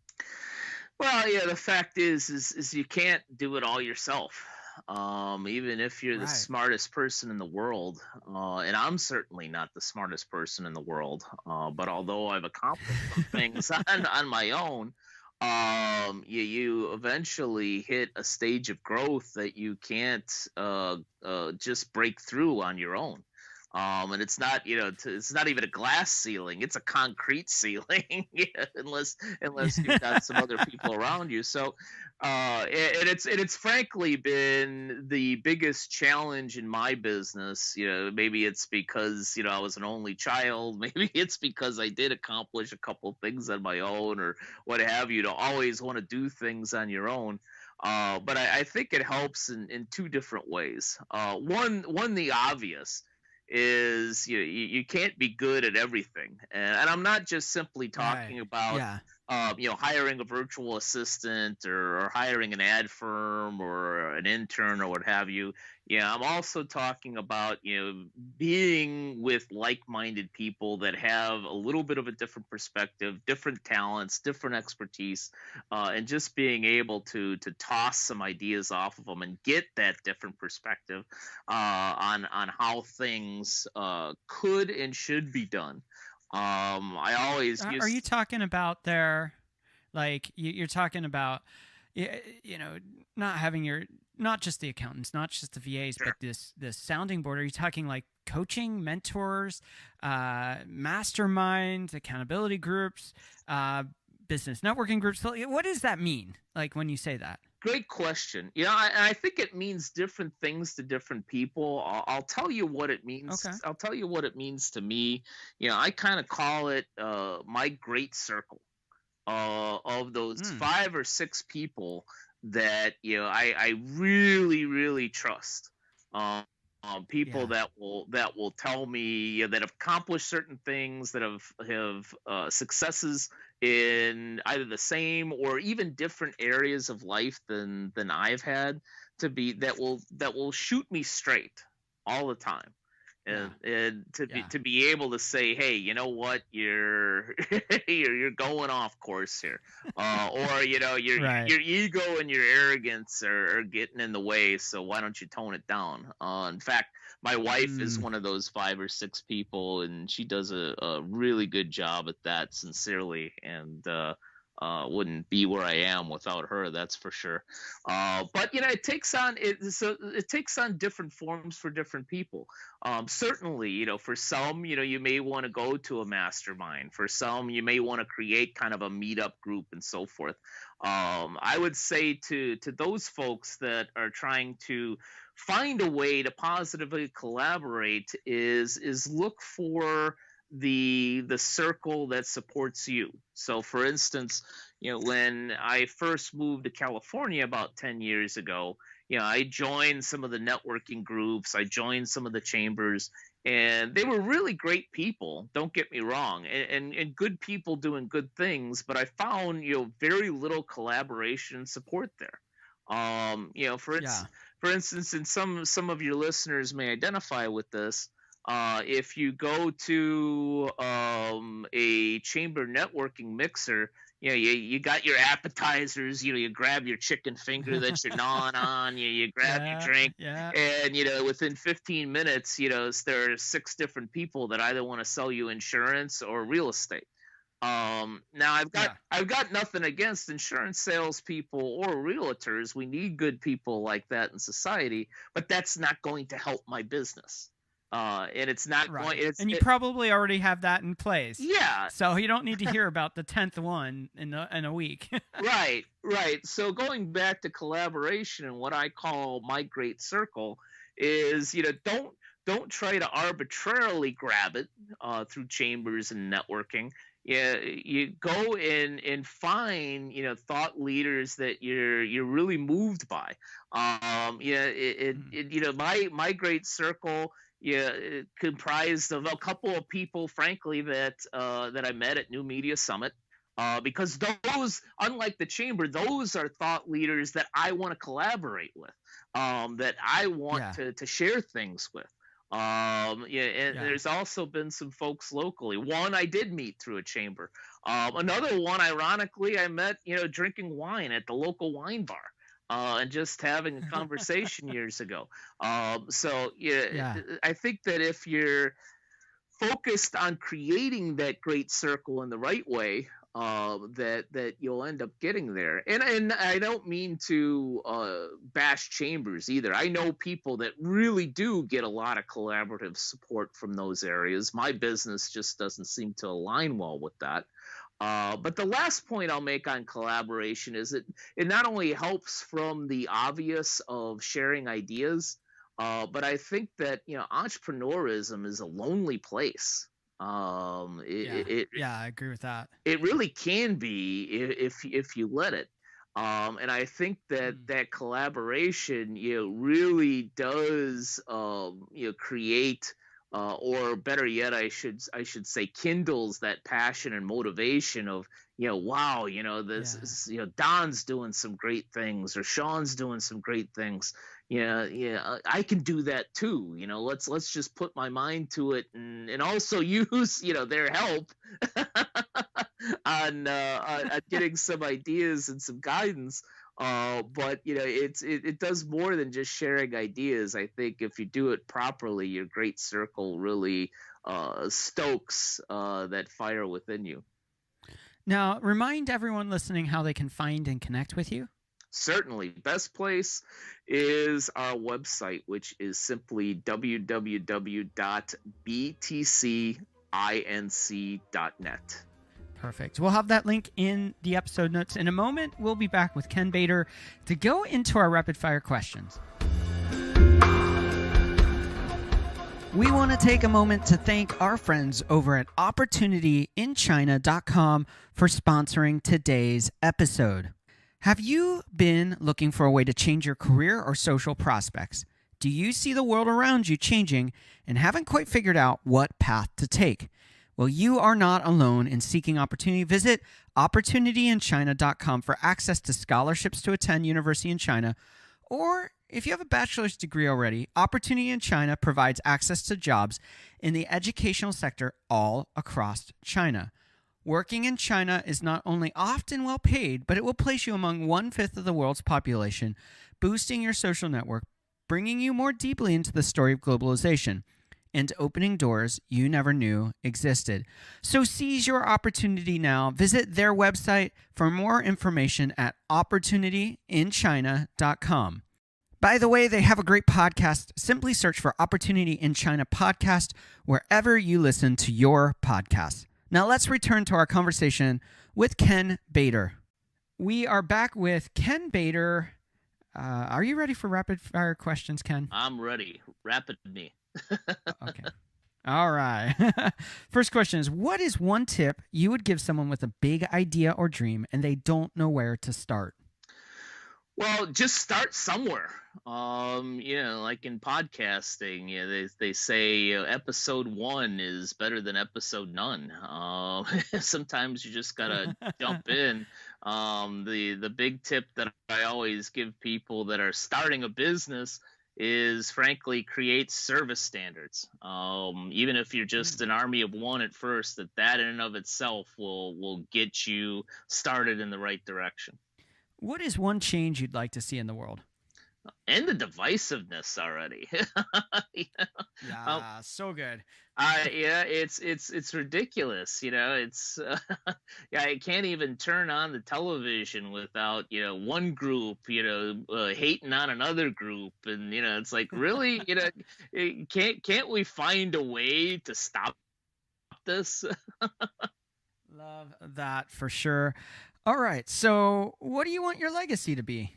S4: Well, yeah, the fact is you can't do it all yourself. Even if you're the
S1: Right.
S4: smartest person in the world, and I'm certainly not the smartest person in the world, but although I've accomplished some things on my own, you eventually hit a stage of growth that you can't just break through on your own. And it's not, it's not even a glass ceiling; it's a concrete ceiling, yeah, unless you've got some other people around you. So, and it's frankly been the biggest challenge in my business. Maybe it's because I was an only child. Maybe it's because I did accomplish a couple things on my own, or what have you. To always want to do things on your own. But I think it helps in two different ways. One, the obvious is you can't be good at everything, and I'm not just simply
S1: Right.
S4: talking about
S1: Yeah.
S4: hiring a virtual assistant, or hiring an ad firm or an intern or what have you. Yeah, I'm also talking about being with like-minded people that have a little bit of a different perspective, different talents, different expertise, and just being able to toss some ideas off of them and get that different perspective on how things could and should be done. I always
S1: Are you
S4: used
S1: talking about there, like you're talking about, you know, not having not just the accountants, not just the VAs, but this sounding board? Are you talking like coaching, mentors, masterminds, accountability groups, business networking groups? What does that mean? Like when you say that?
S4: Great question. I think it means different things to different people. I'll tell you what it means.
S1: Okay.
S4: I'll tell you what it means to me. I kind of call it my great circle of those
S1: Mm,
S4: five or six people that I really really trust. Um, People
S1: yeah.
S4: that will tell me, that have accomplished certain things, that have successes in either the same or even different areas of life than I've had, that will shoot me straight all the time,
S1: Yeah.
S4: and to be
S1: Yeah.
S4: to be able to say, hey, you know what, you're you're going off course here, or
S1: Right.
S4: your ego and your arrogance are getting in the way, so why don't you tone it down? In fact, my wife is
S1: Mm,
S4: one of those five or six people, and she does a really good job at that, sincerely, and wouldn't be where I am without her, that's for sure. But it takes on different forms for different people. Certainly, for some, you may want to go to a mastermind. For some, you may want to create kind of a meetup group and so forth. I would say to those folks that are trying to find a way to positively collaborate is look for the circle that supports you. So for instance, when I first moved to California about 10 years ago, I joined some of the networking groups, I joined some of the chambers, and they were really great people, don't get me wrong, and good people doing good things, but I found very little collaboration and support there. For
S1: Yeah.
S4: for instance, and some of your listeners may identify with this. If you go to a chamber networking mixer, you got your appetizers. You grab your chicken finger that you're gnawing on. You grab your drink,
S1: Yeah.
S4: and within 15 minutes, there are 6 different people that either want to sell you insurance or real estate. Now I've got nothing against insurance salespeople or realtors. We need good people like that in society, but that's not going to help my business. And it's not
S1: Right.
S4: going.
S1: And you probably already have that in place.
S4: Yeah.
S1: So you don't need to hear about the 10th one in a week.
S4: Right. So going back to collaboration and what I call my great circle is, don't try to arbitrarily grab it through chambers and networking. Yeah, you go in and find thought leaders that you're really moved by. My great circle, comprised of a couple of people, frankly, that I met at New Media Summit. Because those, unlike the chamber, those are thought leaders that I want to collaborate with, that I want to share things with. There's also been some folks locally. One I did meet through a chamber. Another one, ironically, I met, drinking wine at the local wine bar. And just having a conversation years ago. I think that if you're focused on creating that great circle in the right way, that you'll end up getting there. And I don't mean to bash chambers either. I know people that really do get a lot of collaborative support from those areas. My business just doesn't seem to align well with that. But the last point I'll make on collaboration is that it not only helps from the obvious of sharing ideas, but I think that entrepreneurism is a lonely place.
S1: I agree with that.
S4: It really can be if you let it. And I think that collaboration really does create. Or better yet, I should say, kindles that passion and motivation of wow, Don's doing some great things, or Sean's doing some great things. I can do that too. Let's just put my mind to it, and also use their help on getting some ideas and some guidance. But it does more than just sharing ideas. I think if you do it properly, your great circle really stokes that fire within you.
S1: Now, remind everyone listening how they can find and connect with you.
S4: Certainly. Best place is our website, which is simply www.btcinc.net.
S1: Perfect. We'll have that link in the episode notes. In a moment, we'll be back with Ken Bator to go into our rapid fire questions. We want to take a moment to thank our friends over at opportunityinchina.com for sponsoring today's episode. Have you been looking for a way to change your career or social prospects? Do you see the world around you changing and haven't quite figured out what path to take? Well, you are not alone in seeking opportunity. Visit opportunityinchina.com for access to scholarships to attend university in China. Or if you have a bachelor's degree already, Opportunity in China provides access to jobs in the educational sector all across China. Working in China is not only often well paid, but it will place you among 1/5 of the world's population, boosting your social network, bringing you more deeply into the story of globalization, and opening doors you never knew existed. So seize your opportunity now. Visit their website for more information at opportunityinchina.com. By the way, they have a great podcast. Simply search for Opportunity in China podcast wherever you listen to your podcasts. Now let's return to our conversation with Ken Bator. We are back with Ken Bator. Are you ready for rapid fire questions, Ken?
S4: I'm ready. Rapid me.
S1: Okay. All right. First question is, what is one tip you would give someone with a big idea or dream and they don't know where to start?
S4: Well, just start somewhere. Like in podcasting, they say episode 1 is better than episode none. Sometimes you just gotta jump in. The big tip that I always give people that are starting a business is, frankly, create service standards. Even if you're just an army of one at first, that in and of itself will get you started in the right direction.
S1: What is one change you'd like to see in the world?
S4: And the divisiveness already.
S1: Yeah, so good.
S4: It's ridiculous. It's I can't even turn on the television without one group hating on another group, and it's like, really, can't we find a way to stop this?
S1: Love that for sure. All right. So, what do you want your legacy to be?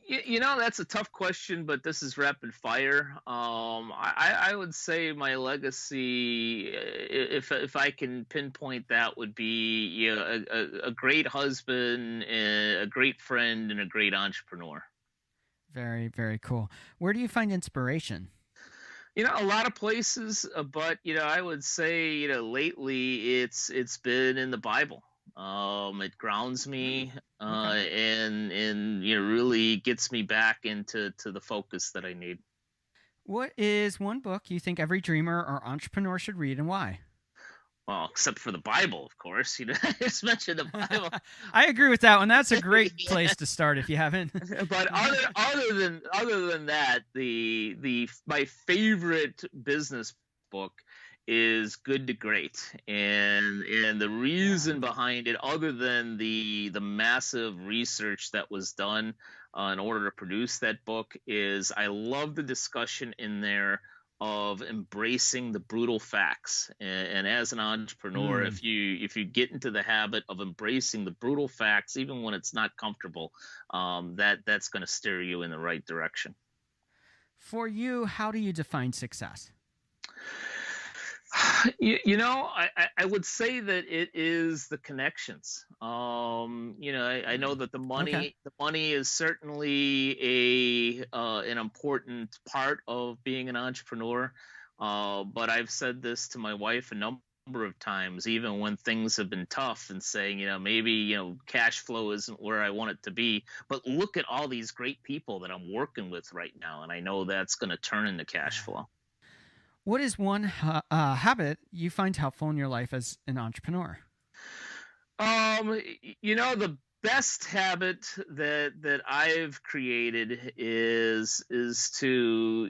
S4: That's a tough question, but this is rapid fire. I would say my legacy, if I can pinpoint that, would be a great husband, a great friend, and a great entrepreneur.
S1: Very, very cool. Where do you find inspiration?
S4: A lot of places, but I would say lately it's been in the Bible. It grounds me, and really gets me back into the focus that I need.
S1: What is one book you think every dreamer or entrepreneur should read, and why?
S4: Well, except for the Bible, of course. I just mentioned the Bible.
S1: I agree with that one. That's a great place to start if you haven't.
S4: But other than that, my favorite business book is Good to Great, and the reason behind it, other than the massive research that was done in order to produce that book, is I love the discussion in there of embracing the brutal facts. And as an entrepreneur, if you get into the habit of embracing the brutal facts, even when it's not comfortable, that's going to steer you in the right direction.
S1: For you, how do you define success?
S4: I would say that it is the connections. I know that the money is certainly an important part of being an entrepreneur. But I've said this to my wife a number of times, even when things have been tough, and saying, maybe, cash flow isn't where I want it to be, but look at all these great people that I'm working with right now, and I know that's going to turn into cash flow.
S1: What is one habit you find helpful in your life as an entrepreneur?
S4: The best habit that I've created is to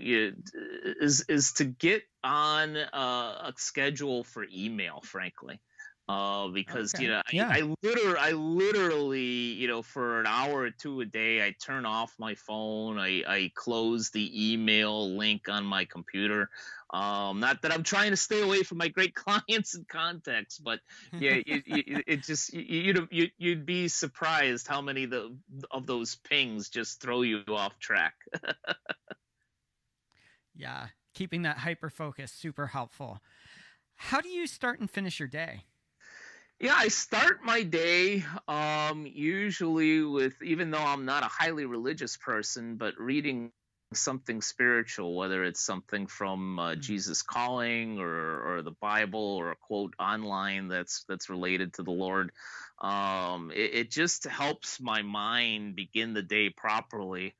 S4: get on a schedule for email, frankly. Because I literally for an hour or two a day, I turn off my phone, I close the email link on my computer. Not that I'm trying to stay away from my great clients and contacts, but you'd be surprised how many of those pings just throw you off track.
S1: Yeah, keeping that hyper focus, super helpful. How do you start and finish your day?
S4: Yeah, I start my day usually with, even though I'm not a highly religious person, but reading something spiritual, whether it's something from Jesus Calling or the Bible, or a quote online that's related to the Lord. It just helps my mind begin the day properly.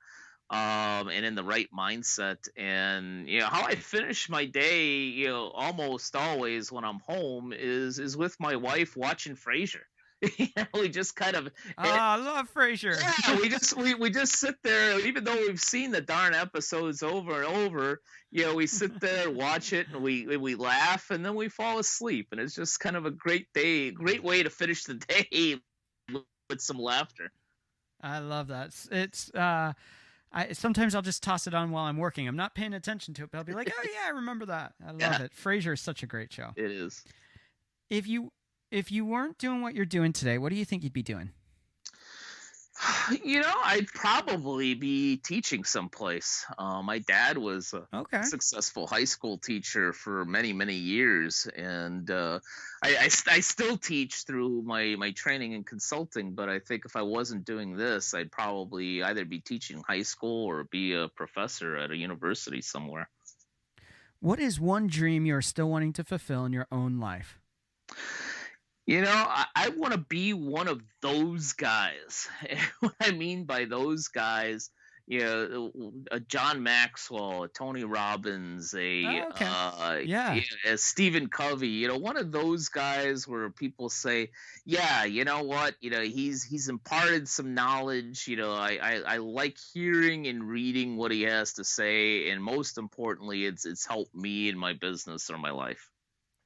S4: And in the right mindset. And how I finish my day, almost always when I'm home, is with my wife watching Frasier. We just kind of
S1: I love Frasier.
S4: Yeah, we just sit there, even though we've seen the darn episodes over and over. We sit there, watch it, and we laugh, and then we fall asleep. And it's just kind of a great way to finish the day with some laughter.
S1: I love that. It's sometimes I'll just toss it on while I'm working. I'm not paying attention to it, but I'll be like, oh yeah, I remember that. I love it. Frasier is such a great show.
S4: It is.
S1: If you weren't doing what you're doing today, what do you think you'd be doing?
S4: I'd probably be teaching someplace. My dad was a
S1: Okay.
S4: successful high school teacher for many, many years, and I still teach through my training and consulting. But I think if I wasn't doing this, I'd probably either be teaching high school or be a professor at a university somewhere.
S1: What is one dream you're still wanting to fulfill in your own life?
S4: I want to be one of those guys. And what I mean by those guys, a John Maxwell, a Tony Robbins,
S1: Oh, okay. Yeah.
S4: a Stephen Covey, one of those guys where people say, yeah, you know what, he's imparted some knowledge. I like hearing and reading what he has to say, and most importantly, it's helped me in my business or my life.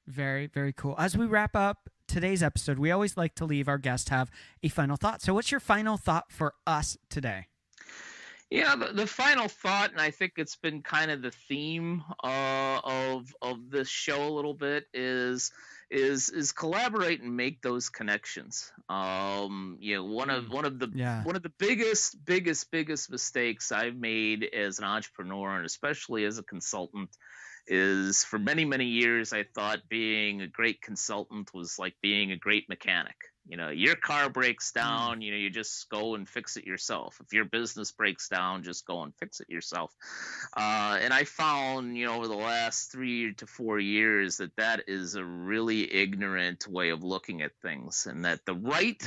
S1: Very, very cool. As we wrap up today's episode, we always like to leave our guests have a final thought. So what's your final thought for us today?
S4: Yeah, the final thought, and I think it's been kind of the theme of this show a little bit, is collaborate and make those connections. One of the biggest mistakes I've made as an entrepreneur, and especially as a consultant, is for many, many years I thought being a great consultant was like being a great mechanic. Your car breaks down, you just go and fix it yourself. If your business breaks down, just go and fix it yourself. And I found, over the last 3 to 4 years that is a really ignorant way of looking at things, and that the right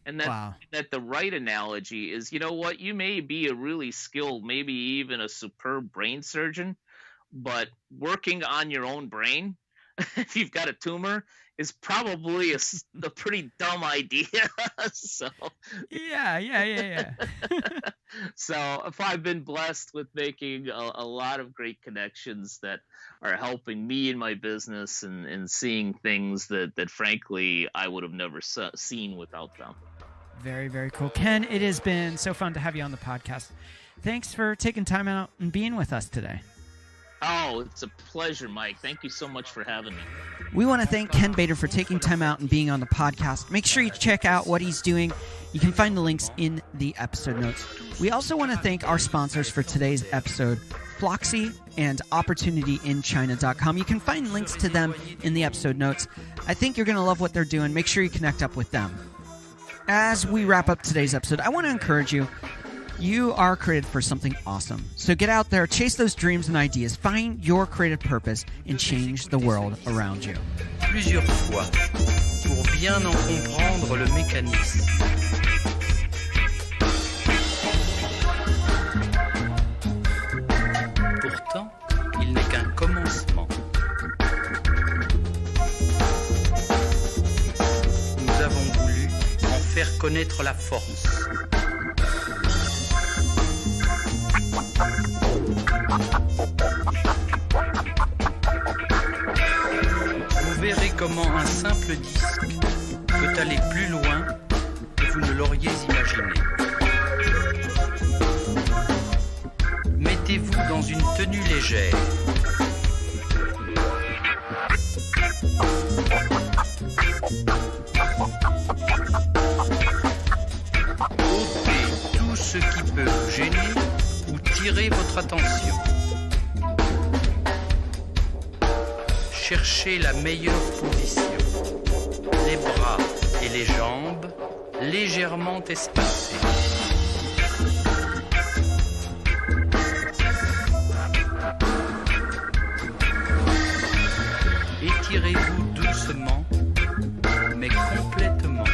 S4: that the right analogy is, you may be a really skilled, maybe even a superb brain surgeon, but working on your own brain, if you've got a tumor, is probably a pretty dumb idea. So
S1: Yeah.
S4: So if I've been blessed with making a lot of great connections that are helping me in my business and seeing things that frankly I would have never seen without them.
S1: Very, very cool. Ken, it has been so fun to have you on the podcast. Thanks for taking time out and being with us today.
S4: Oh, it's a pleasure, Mike. Thank you so much for having me.
S1: We want to thank Ken Bator for taking time out and being on the podcast. Make sure you check out what he's doing. You can find the links in the episode notes. We also want to thank our sponsors for today's episode, Floxy and OpportunityInChina.com. You can find links to them in the episode notes. I think you're going to love what they're doing. Make sure you connect up with them. As we wrap up today's episode, I want to encourage you. You are created for something awesome. So get out there, chase those dreams and ideas, find your creative purpose, and change the world around you.
S5: Plusieurs fois pour bien en comprendre le mécanisme. Pourtant, il n'est qu'un commencement. Nous avons voulu en faire connaître la force. Vous verrez comment un simple disque peut aller plus loin que vous ne l'auriez imaginé. Mettez-vous dans une tenue légère. Ôtez tout ce qui peut vous gêner ou tirer votre attention. Cherchez la meilleure position. Les bras et les jambes légèrement espacés. Étirez-vous doucement, mais complètement.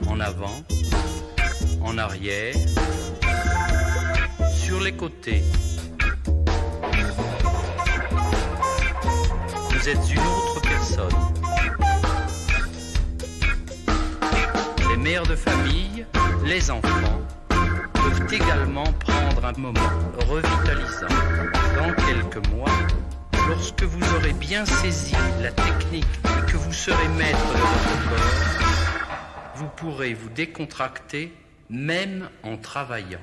S5: En avant, en arrière, sur les côtés. Vous êtes une autre personne. Les mères de famille, les enfants, peuvent également prendre un moment revitalisant. Dans quelques mois, lorsque vous aurez bien saisi la technique et que vous serez maître de votre corps, vous pourrez vous décontracter même en travaillant.